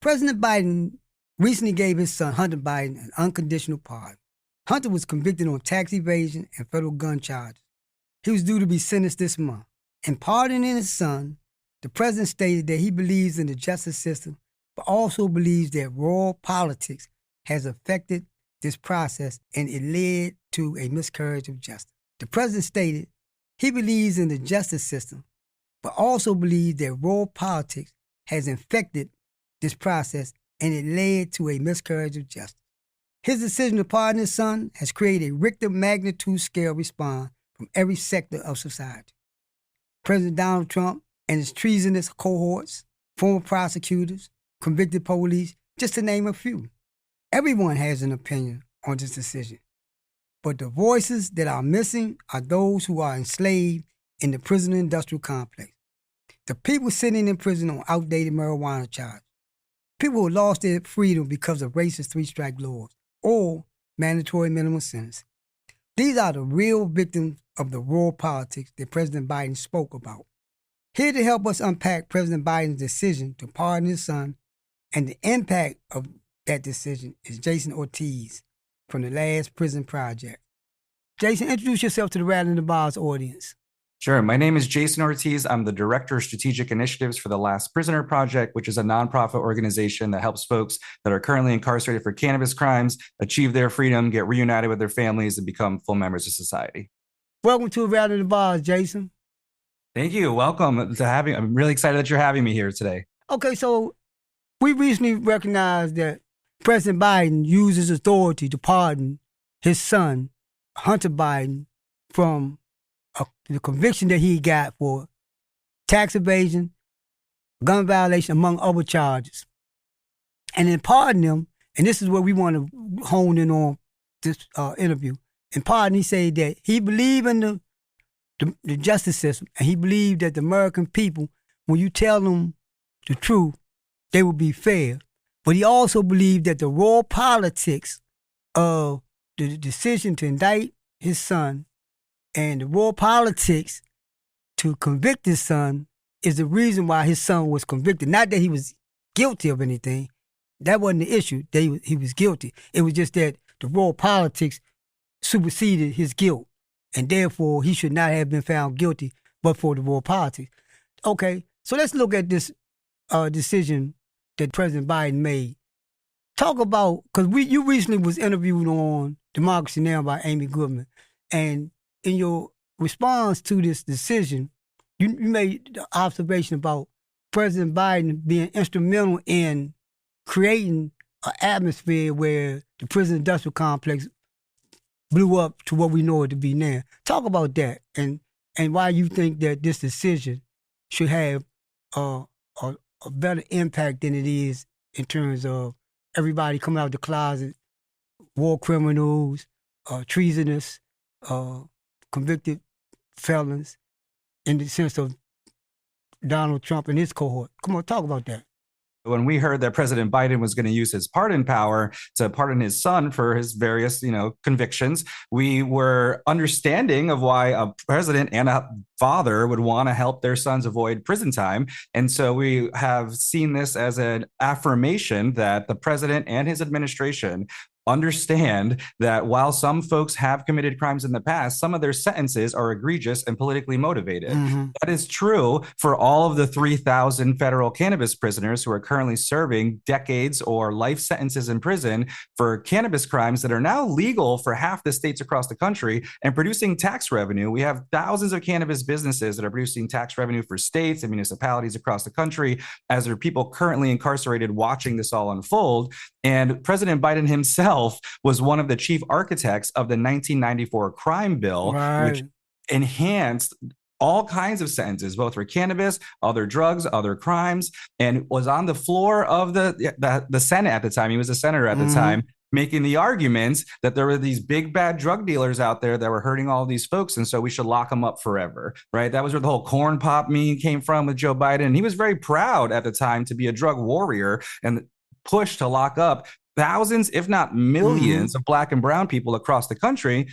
President Biden recently gave his son, Hunter Biden, an unconditional pardon. Hunter was convicted on tax evasion and federal gun charges. He was due to be sentenced this month. In pardoning his son, the president stated that he believes in the justice system, but also believes that royal politics has affected this process and it led to a miscarriage of justice. The president stated he believes in the justice system, but also believes that royal politics has infected this process and it led to a miscarriage of justice. His decision to pardon his son has created a Richter magnitude scale response from every sector of society. President Donald Trump and his treasonous cohorts, former prosecutors, convicted police, just to name a few. Everyone has an opinion on this decision. But the voices that are missing are those who are enslaved in the prison industrial complex. The people sitting in prison on outdated marijuana charges. People who lost their freedom because of racist three-strike laws or mandatory minimum sentence. These are the real victims of the royal politics that President Biden spoke about. Here to help us unpack President Biden's decision to pardon his son and the impact of that decision is Jason Ortiz from the Last Prison Project. Jason, introduce yourself to the Rattling the Bars audience. Sure. My name is Jason Ortiz. I'm the Director of Strategic Initiatives for the Last Prisoner Project, which is a nonprofit organization that helps folks that are currently incarcerated for cannabis crimes achieve their freedom, get reunited with their families, and become full members of society. Welcome to Rattling the Bars, Jason. Thank you. Welcome to having. I'm really excited that you're having me here today. Okay, so we recently recognized that President Biden used his authority to pardon his son, Hunter Biden, from the conviction that he got for tax evasion, gun violation, among other charges. And in pardoning him, and this is where we want to hone in on this interview, in pardon, he said that he believed in the justice system, and he believed that the American people, when you tell them the truth, they will be fair. But he also believed that the raw politics of the decision to indict his son and the raw politics to convict his son is the reason why his son was convicted. Not that he was guilty of anything. That wasn't the issue, that he was guilty. It was just that the raw politics superseded his guilt, and therefore he should not have been found guilty but for the raw politics. Okay, so let's look at this decision that President Biden made. Talk about, because you recently was interviewed on Democracy Now! By Amy Goodman, and in your response to this decision, you made the observation about President Biden being instrumental in creating an atmosphere where the prison industrial complex blew up to what we know it to be now. Talk about that and why you think that this decision should have a better impact than it is in terms of everybody coming out of the closet, war criminals, treasonous, convicted felons, in the sense of Donald Trump and his cohort. Come on, talk about that. When we heard that President Biden was going to use his pardon power to pardon his son for his various, convictions, we were understanding of why a president and a father would want to help their sons avoid prison time. And so we have seen this as an affirmation that the president and his administration understand that while some folks have committed crimes in the past, some of their sentences are egregious and politically motivated. Mm-hmm. That is true for all of the 3,000 federal cannabis prisoners who are currently serving decades or life sentences in prison for cannabis crimes that are now legal for half the states across the country and producing tax revenue. We have thousands of cannabis businesses that are producing tax revenue for states and municipalities across the country, as there are people currently incarcerated watching this all unfold. And President Biden himself was one of the chief architects of the 1994 crime bill, right, which enhanced all kinds of sentences, both for cannabis, other drugs, other crimes, and was on the floor of the Senate at the time. He was a senator at the time, making the arguments that there were these big bad drug dealers out there that were hurting all these folks, and so we should lock them up forever, right? That was where the whole corn pop meme came from with Joe Biden. He was very proud at the time to be a drug warrior and push to lock up thousands, if not millions, of Black and brown people across the country.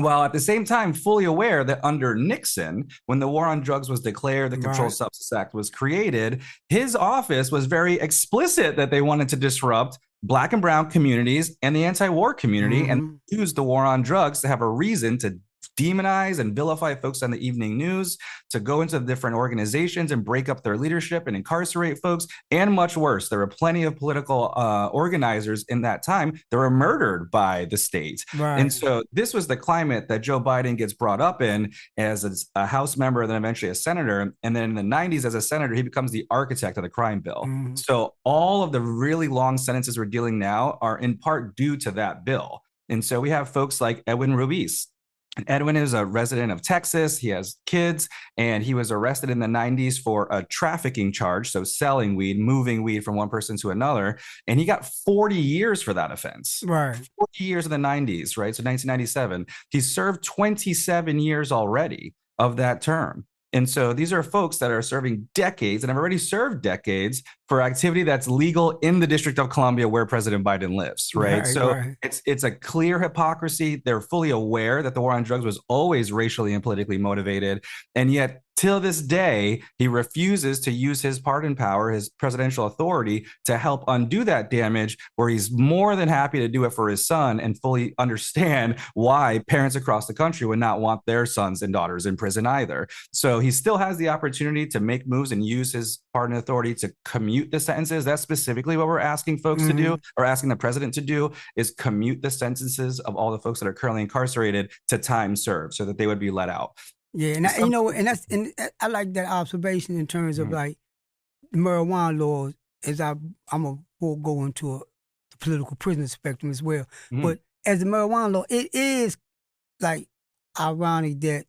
while at the same time fully aware that under Nixon, when the war on drugs was declared, the Controlled Substance Act was created, his office was very explicit that they wanted to disrupt Black and brown communities and the anti-war community and use the war on drugs to have a reason to demonize and vilify folks on the evening news, to go into the different organizations and break up their leadership and incarcerate folks, and much worse. There were plenty of political organizers in that time that were murdered by the state. And so this was the climate that Joe Biden gets brought up in as a House member and then eventually a senator. And then in the 90s, as a senator, he becomes the architect of the crime bill. So all of the really long sentences we're dealing now are in part due to that bill. And so we have folks like Edwin Ruiz. Edwin is a resident of Texas. He has kids, and he was arrested in the 90s for a trafficking charge. So selling weed, moving weed from one person to another. And he got 40 years for that offense. 40 years in the 90s, right? So 1997. He served 27 years already of that term. And so these are folks that are serving decades and have already served decades for activity that's legal in the District of Columbia where President Biden lives, right? It's a clear hypocrisy. They're fully aware that the war on drugs was always racially and politically motivated. And yet, till this day, he refuses to use his pardon power, his presidential authority, to help undo that damage, where he's more than happy to do it for his son and fully understand why parents across the country would not want their sons and daughters in prison either. So he still has the opportunity to make moves and use his pardon authority to commute the sentences. That's specifically what we're asking folks to do, or asking the president to do, is commute the sentences of all the folks that are currently incarcerated to time served so that they would be let out. Yeah, and and I like that observation in terms of like the marijuana laws. As I'm gonna go into the political prisoner spectrum as well. But as the marijuana law, it is like ironic that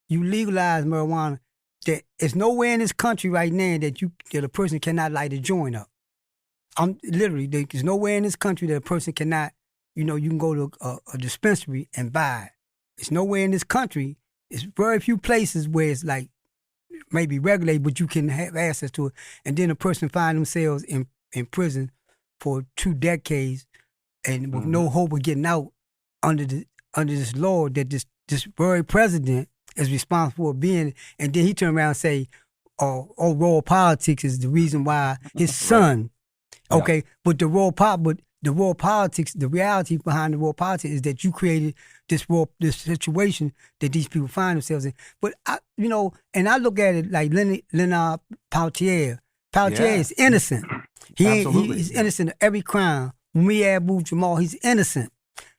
you legalize marijuana. That it's nowhere in this country right now that a person cannot light a joint up. There's nowhere in this country that a person cannot, you can go to a dispensary and buy it. It's nowhere in this country. It's very few places where it's like maybe regulated, but you can have access to it. And then a person find themselves in prison for 2 decades and with no hope of getting out under this law that this very president is responsible for being. And then he turned around and say, royal politics is the reason why his son. Okay, but the royal politics, the reality behind the royal politics is that you created this situation that these people find themselves in. But and I look at it like Leonard Peltier. Peltier is innocent. He's innocent of every crime. Mumia Abu-Jamal, he's innocent.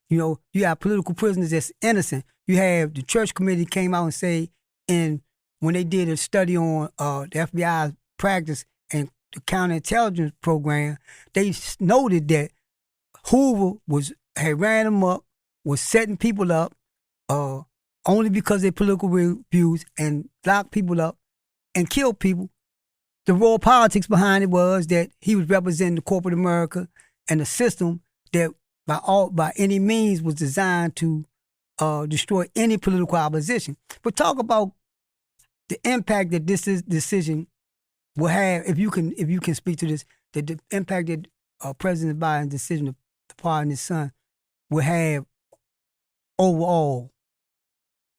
You have political prisoners that's innocent. You have the church committee came out and say, and when they did a study on the FBI's practice and the counterintelligence program, they noted that Hoover had ran them up, was setting people up only because of their political views, and locked people up and killed people. The raw politics behind it was that he was representing the corporate America and the system that by any means was designed to destroy any political opposition. But talk about the impact that this decision will have, if you can speak to this, that the impact that President Biden's decision to pardon his son will have overall.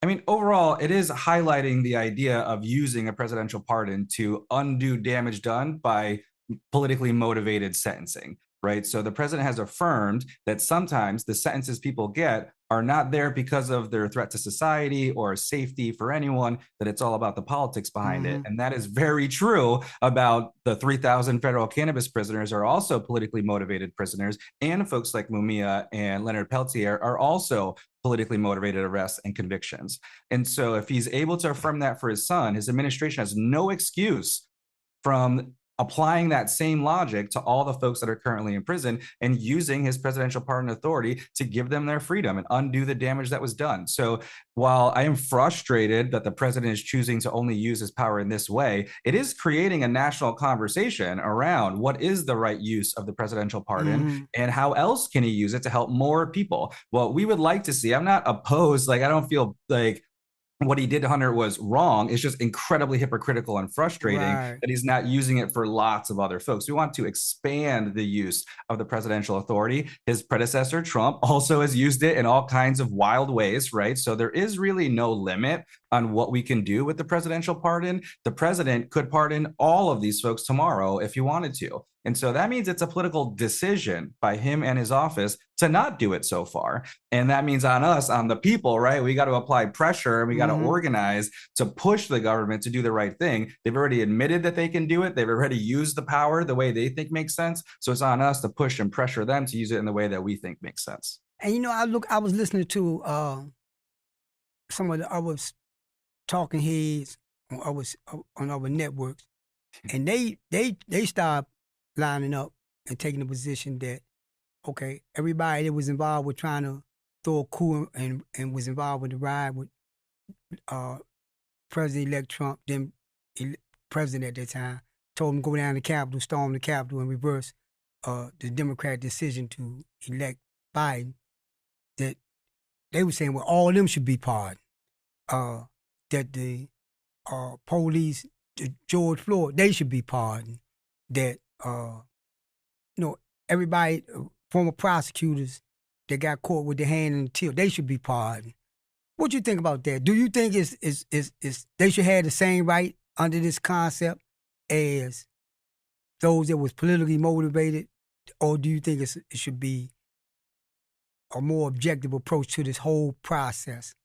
I mean, overall, it is highlighting the idea of using a presidential pardon to undo damage done by politically motivated sentencing, right? So the president has affirmed that sometimes the sentences people get are not there because of their threat to society or safety for anyone, that it's all about the politics behind it. And that is very true about the 3,000 federal cannabis prisoners are also politically motivated prisoners, and folks like Mumia and Leonard Peltier are also politically motivated arrests and convictions. And so if he's able to affirm that for his son, his administration has no excuse from applying that same logic to all the folks that are currently in prison and using his presidential pardon authority to give them their freedom and undo the damage that was done. So while I am frustrated that the president is choosing to only use his power in this way, it is creating a national conversation around what is the right use of the presidential pardon and how else can he use it to help more people. What we would like to see, I'm not opposed, like I don't feel like what he did to Hunter was wrong. It's just incredibly hypocritical and frustrating Right. that he's not using it for lots of other folks. We want to expand the use of the presidential authority. His predecessor, Trump, also has used it in all kinds of wild ways, right? So there is really no limit on what we can do with the presidential pardon. The president could pardon all of these folks tomorrow if he wanted to. And so that means it's a political decision by him and his office to not do it so far. And that means on us, on the people, right? We got to apply pressure and we got to organize to push the government to do the right thing. They've already admitted that they can do it. They've already used the power the way they think makes sense. So it's on us to push and pressure them to use it in the way that we think makes sense. And I was listening to some of the other talking heads on our networks, and they stopped lining up and taking the position that, okay, everybody that was involved with trying to throw a coup and was involved with the ride with President-elect Trump, then president at that time, told him to go down to the Capitol, storm the Capitol, and reverse the Democrat decision to elect Biden, that they were saying, well, all of them should be pardoned. That the police, George Floyd, they should be pardoned. That everybody, former prosecutors that got caught with their hand in the till, they should be pardoned. What do you think about that? Do you think is they should have the same right under this concept as those that was politically motivated, or do you think it should be a more objective approach to this whole process?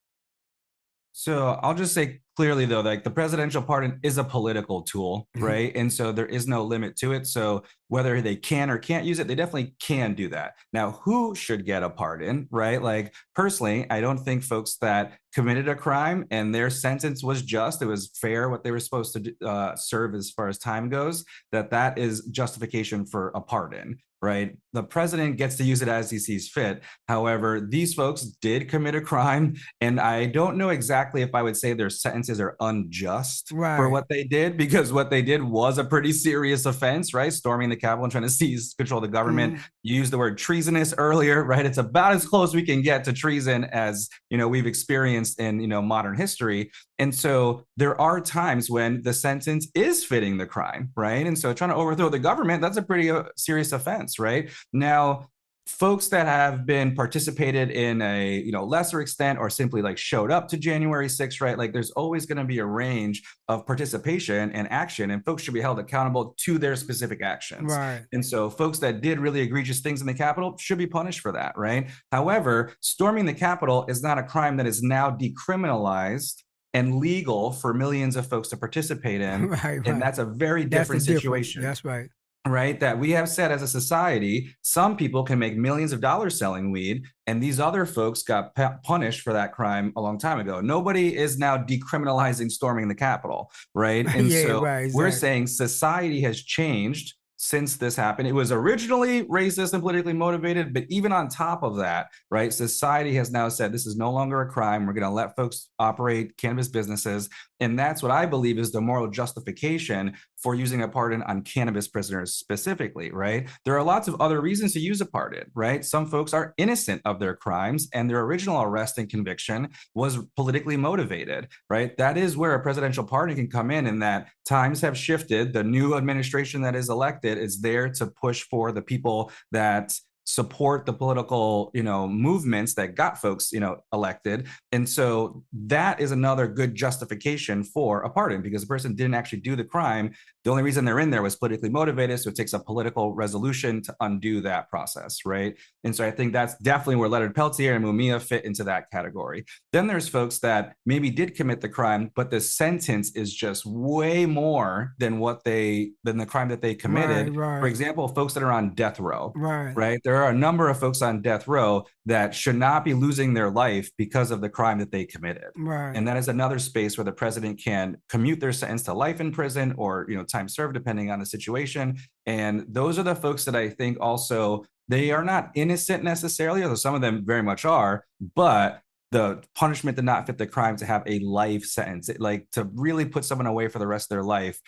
So I'll just say clearly, though, like the presidential pardon is a political tool, right? And so there is no limit to it. So whether they can or can't use it, they definitely can do that. Now, who should get a pardon, right? Like personally, I don't think folks that committed a crime and their sentence was just, it was fair what they were supposed to serve as far as time goes, that is justification for a pardon. Right. The president gets to use it as he sees fit. However, these folks did commit a crime. And I don't know exactly if I would say their sentences are unjust for what they did, because what they did was a pretty serious offense, right? Storming the Capitol and trying to seize control of the government. You used the word treasonous earlier, right? It's about as close we can get to treason as, we've experienced in, modern history. And so there are times when the sentence is fitting the crime, right? And so trying to overthrow the government, that's a pretty serious offense, right? Now, folks that have been participated in a lesser extent or simply like showed up to January 6th, right? Like there's always going to be a range of participation and action, and folks should be held accountable to their specific actions. Right. And so folks that did really egregious things in the Capitol should be punished for that, right? However, storming the Capitol is not a crime that is now decriminalized and legal for millions of folks to participate in. Right. And that's a very different situation. That's right. Right, that we have said as a society, some people can make millions of dollars selling weed, and these other folks got punished for that crime a long time ago. Nobody is now decriminalizing storming the Capitol, right? And we're saying society has changed since this happened. It was originally racist and politically motivated, but even on top of that, right, society has now said this is no longer a crime. We're going to let folks operate cannabis businesses. And that's what I believe is the moral justification for using a pardon on cannabis prisoners specifically, right? There are lots of other reasons to use a pardon, right? Some folks are innocent of their crimes and their original arrest and conviction was politically motivated, right? That is where a presidential pardon can come in that times have shifted. The new administration that is elected is there to push for the people that support the political, movements that got folks, elected. And so that is another good justification for a pardon, because the person didn't actually do the crime. The only reason they're in there was politically motivated. So it takes a political resolution to undo that process, right? And so I think that's definitely where Leonard Peltier and Mumia fit into that category. Then there's folks that maybe did commit the crime, but the sentence is just way more than the crime that they committed. Right. For example, folks that are on death row, right? There are a number of folks on death row that should not be losing their life because of the crime that they committed. Right. And that is another space where the president can commute their sentence to life in prison or, time served, depending on the situation. And those are the folks that I think also, they are not innocent necessarily, although some of them very much are, but the punishment did not fit the crime to have a life sentence. To really put someone away for the rest of their life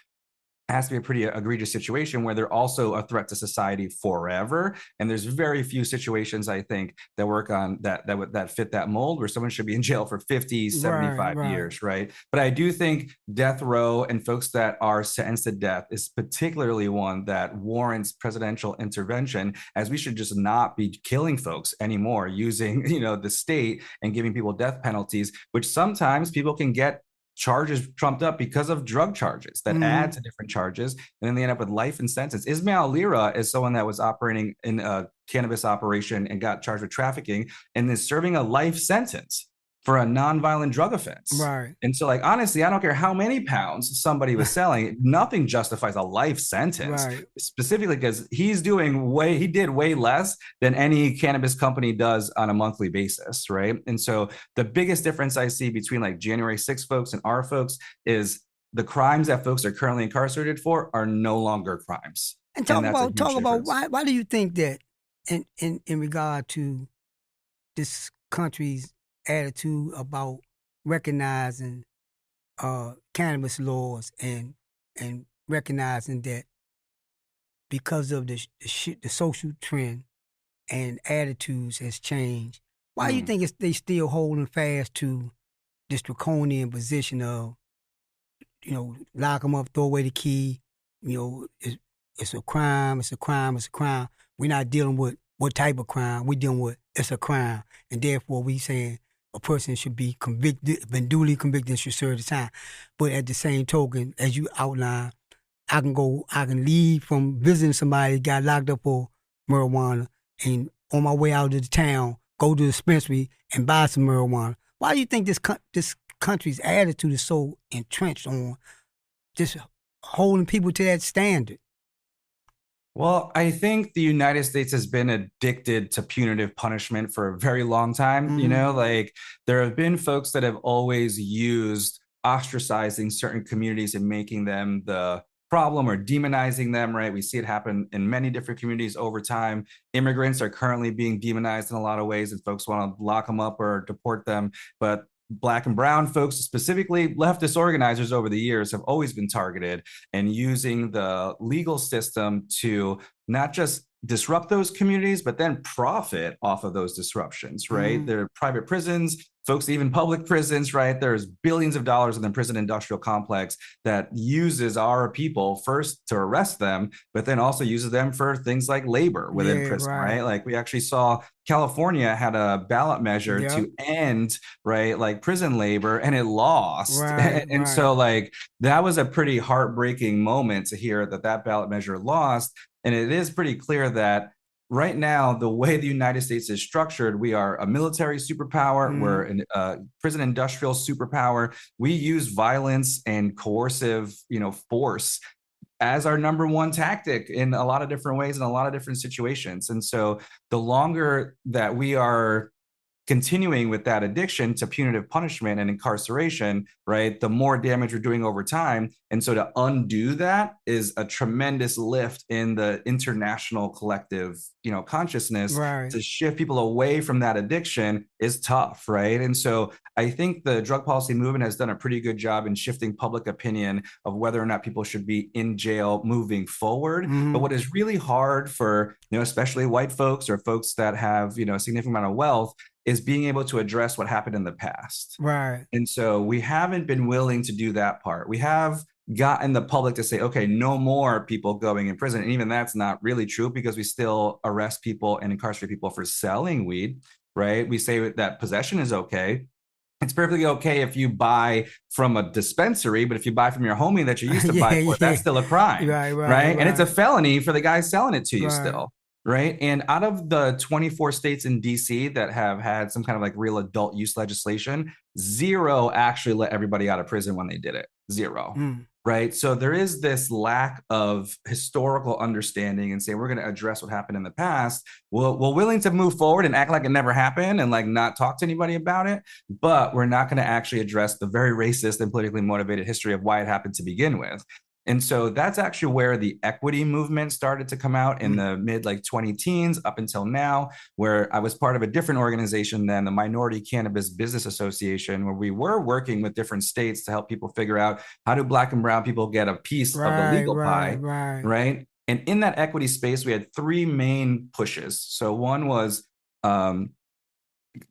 has to be a pretty egregious situation where they're also a threat to society forever. And there's very few situations, I think, that work on that fit that mold, where someone should be in jail for 50, 75 years, right? But I do think death row and folks that are sentenced to death is particularly one that warrants presidential intervention, as we should just not be killing folks anymore using, the state and giving people death penalties, which sometimes people can get charges trumped up because of drug charges that add to different charges, and then they end up with life in sentence. Ismail Lira is someone that was operating in a cannabis operation and got charged with trafficking and is serving a life sentence for a nonviolent drug offense. Right. And so, honestly, I don't care how many pounds somebody was selling, nothing justifies a life sentence, specifically because he did way less than any cannabis company does on a monthly basis, right? And so the biggest difference I see between January 6 folks and our folks is the crimes that folks are currently incarcerated for are no longer crimes. And talk about why do you think that in regard to this country's attitude about recognizing cannabis laws and recognizing that because of the social trend and attitudes has changed, why do you think they still holding fast to this draconian position of, lock them up, throw away the key, it's a crime, it's a crime, it's a crime. We're not dealing with what type of crime, we're dealing with it's a crime, and therefore we saying a person should be convicted, been duly convicted, and should serve the time. But at the same token, as you outlined, I can leave from visiting somebody that got locked up for marijuana, and on my way out of the town, go to the dispensary and buy some marijuana. Why do you think this country's attitude is so entrenched on just holding people to that standard? Well, I think the United States has been addicted to punitive punishment for a very long time. There have been folks that have always used ostracizing certain communities and making them the problem or demonizing them, right? We see it happen in many different communities over time. Immigrants are currently being demonized in a lot of ways, and folks want to lock them up or deport them. But Black and brown folks, specifically leftist organizers over the years, have always been targeted, and using the legal system to not just disrupt those communities, but then profit off of those disruptions, right? There are private prisons, folks, even public prisons, right? There's billions of dollars in the prison industrial complex that uses our people first to arrest them, but then also uses them for things like labor within prison, right? We actually saw California had a ballot measure to end, right, prison labor, and it lost. So that was a pretty heartbreaking moment to hear that ballot measure lost. And it is pretty clear that right now, the way the United States is structured, we are a military superpower. We're a prison industrial superpower. We use violence and coercive, force as our number one tactic in a lot of different ways, in a lot of different situations. And so the longer that we are continuing with that addiction to punitive punishment and incarceration, right, the more damage we're doing over time. And so to undo that is a tremendous lift in the international collective, consciousness. To shift people away from that addiction is tough, right? And so I think the drug policy movement has done a pretty good job in shifting public opinion of whether or not people should be in jail moving forward. But what is really hard for, especially white folks or folks that have, a significant amount of wealth, is being able to address what happened in the past. And so we haven't been willing to do that part. We have gotten the public to say, okay, no more people going in prison. And even that's not really true, because we still arrest people and incarcerate people for selling weed, right? We say that possession is okay. It's perfectly okay if you buy from a dispensary, but if you buy from your homie that you used to buy for, that's still a crime, right? And it's a felony for the guy selling it to you still. Right. And out of the 24 states in DC that have had some kind of real adult use legislation, 0 actually let everybody out of prison when they did it. 0. Right. So there is this lack of historical understanding and say, we're going to address what happened in the past. We're willing to move forward and act like it never happened and not talk to anybody about it. But we're not going to actually address the very racist and politically motivated history of why it happened to begin with. And so that's actually where the equity movement started to come out in the mid 20 teens up until now, where I was part of a different organization than the Minority Cannabis Business Association, where we were working with different states to help people figure out how do Black and brown people get a piece of the legal pie, right? And in that equity space, we had three main pushes. So one was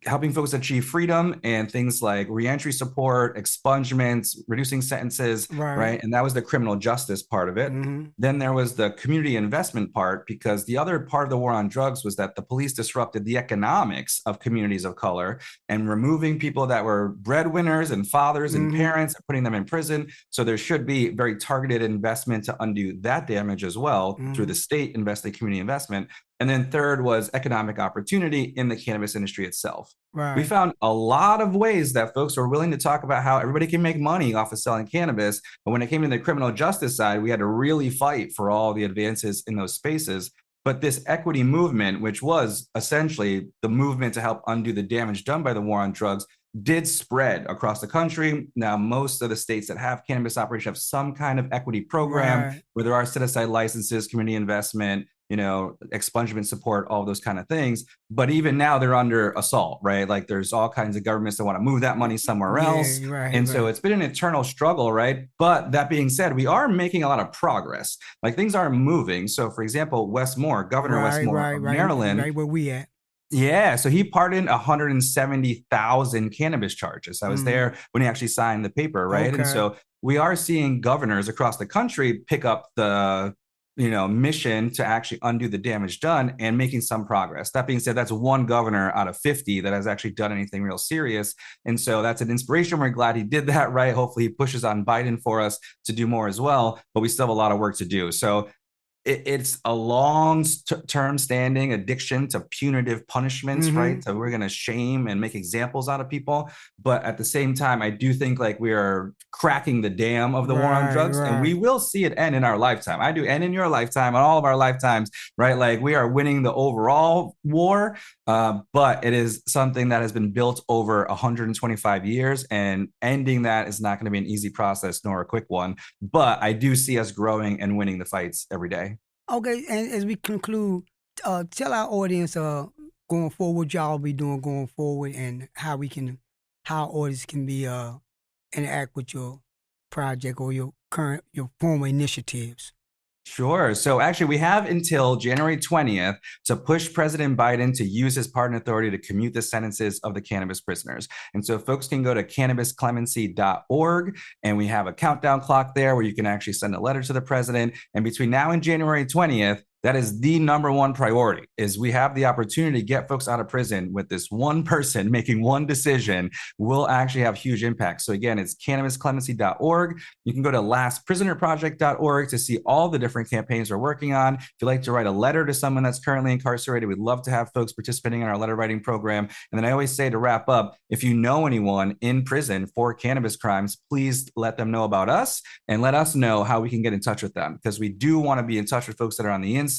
helping folks achieve freedom and things like reentry support, expungements, reducing sentences, right? And that was the criminal justice part of it. Then there was the community investment part, because the other part of the war on drugs was that the police disrupted the economics of communities of color and removing people that were breadwinners and fathers and parents and putting them in prison. So there should be very targeted investment to undo that damage as well through the state investing community investment. And then third was economic opportunity in the cannabis industry itself. We found a lot of ways that folks were willing to talk about how everybody can make money off of selling cannabis. But when it came to the criminal justice side, we had to really fight for all the advances in those spaces. But this equity movement, which was essentially the movement to help undo the damage done by the war on drugs, did spread across the country. Now, most of the states that have cannabis operations have some kind of equity program where there are set-aside licenses, community investment, expungement support, all those kind of things. But even now they're under assault, right? Like there's all kinds of governments that want to move that money somewhere else. So it's been an eternal struggle, right? But that being said, we are making a lot of progress. Like things are moving. So for example, Governor Wes Moore of Maryland. Right where we at. Yeah, so he pardoned 170,000 cannabis charges. I was there when he actually signed the paper, right? And so we are seeing governors across the country pick up the mission to actually undo the damage done and making some progress. That being said, that's one governor out of 50 that has actually done anything real serious. And so that's an inspiration. We're glad he did that, right? Hopefully he pushes on Biden for us to do more as well, but we still have a lot of work to do. So it's a long-term standing addiction to punitive punishments, right? So we're going to shame and make examples out of people. But at the same time, I do think like we are cracking the dam of the war on drugs, and we will see it end in our lifetime. I do end in your lifetime, and all of our lifetimes, right? Like we are winning the overall war, but it is something that has been built over 125 years, and ending that is not going to be an easy process nor a quick one. But I do see us growing and winning the fights every day. Okay, and as we conclude, tell our audience going forward what y'all be doing going forward, and how audience can be interact with your project or your former initiatives. Sure. So actually, we have until January 20th to push President Biden to use his pardon authority to commute the sentences of the cannabis prisoners. And so folks can go to cannabisclemency.org, and we have a countdown clock there where you can actually send a letter to the president. And between now and January 20th, that is the number one priority, is we have the opportunity to get folks out of prison with this one person making one decision will actually have huge impact. So again, it's cannabisclemency.org. You can go to lastprisonerproject.org to see all the different campaigns we're working on. If you'd like to write a letter to someone that's currently incarcerated, we'd love to have folks participating in our letter writing program. And then I always say, to wrap up, if you know anyone in prison for cannabis crimes, please let them know about us and let us know how we can get in touch with them, because we do want to be in touch with folks that are on the inside,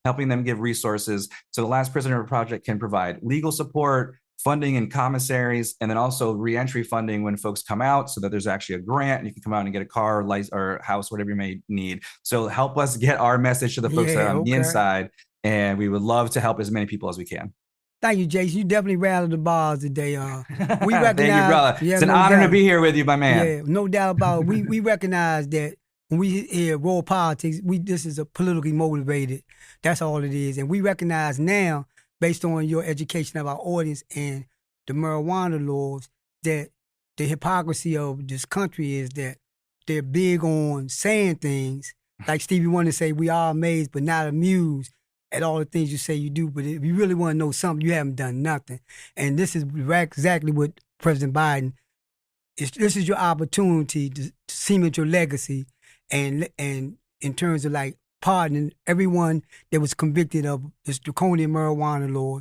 helping them give resources. So the Last Prisoner Project can provide legal support, funding in commissaries, and then also reentry funding when folks come out, so that there's actually a grant and you can come out and get a car, or house, whatever you may need. So help us get our message to the folks that are on the inside, and we would love to help as many people as we can. Thank you, Jason. You definitely rattled the bars today. We recognize, thank you, brother. It's an honor to be here with you, my man. Yeah, no doubt about it. We recognize that when we hear raw politics, this is a politically motivated. That's all it is. And we recognize now, based on your education of our audience and the marijuana laws, that the hypocrisy of this country is that they're big on saying things. Like Stevie Wonder say, we are amazed but not amused at all the things you say you do. But if you really want to know something, you haven't done nothing. And this is exactly what President Biden, this is your opportunity to cement your legacy, and in terms of like pardoning everyone that was convicted of this draconian marijuana law,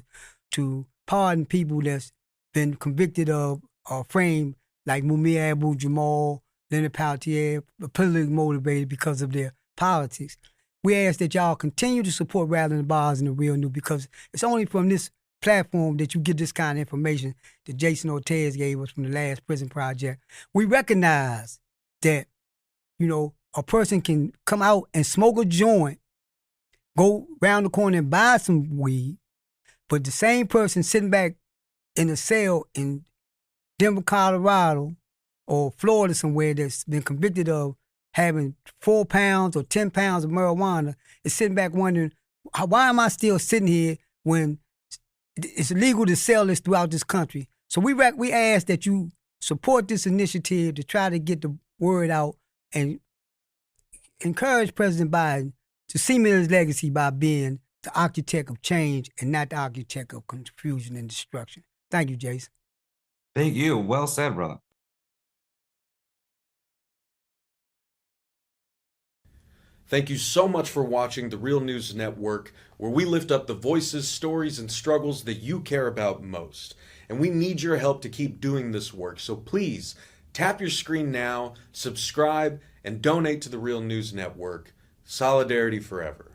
to pardon people that's been convicted of or framed, like Mumia Abu-Jamal, Leonard Peltier, politically motivated because of their politics. We ask that y'all continue to support Rattling the Bars and The Real New, because it's only from this platform that you get this kind of information that Jason Ortiz gave us from the Last Prison Project. We recognize that, a person can come out and smoke a joint, go round the corner and buy some weed, but the same person sitting back in a cell in Denver, Colorado, or Florida somewhere that's been convicted of having 4 pounds or 10 pounds of marijuana is sitting back wondering, why am I still sitting here when it's illegal to sell this throughout this country? So we ask that you support this initiative to try to get the word out and encourage President Biden to cement his legacy by being the architect of change and not the architect of confusion and destruction. Thank you, Jason. Thank you. Well said, brother. Thank you so much for watching the Real News Network, where we lift up the voices, stories, and struggles that you care about most. And we need your help to keep doing this work. So please, tap your screen now, subscribe, and donate to the Real News Network. Solidarity forever.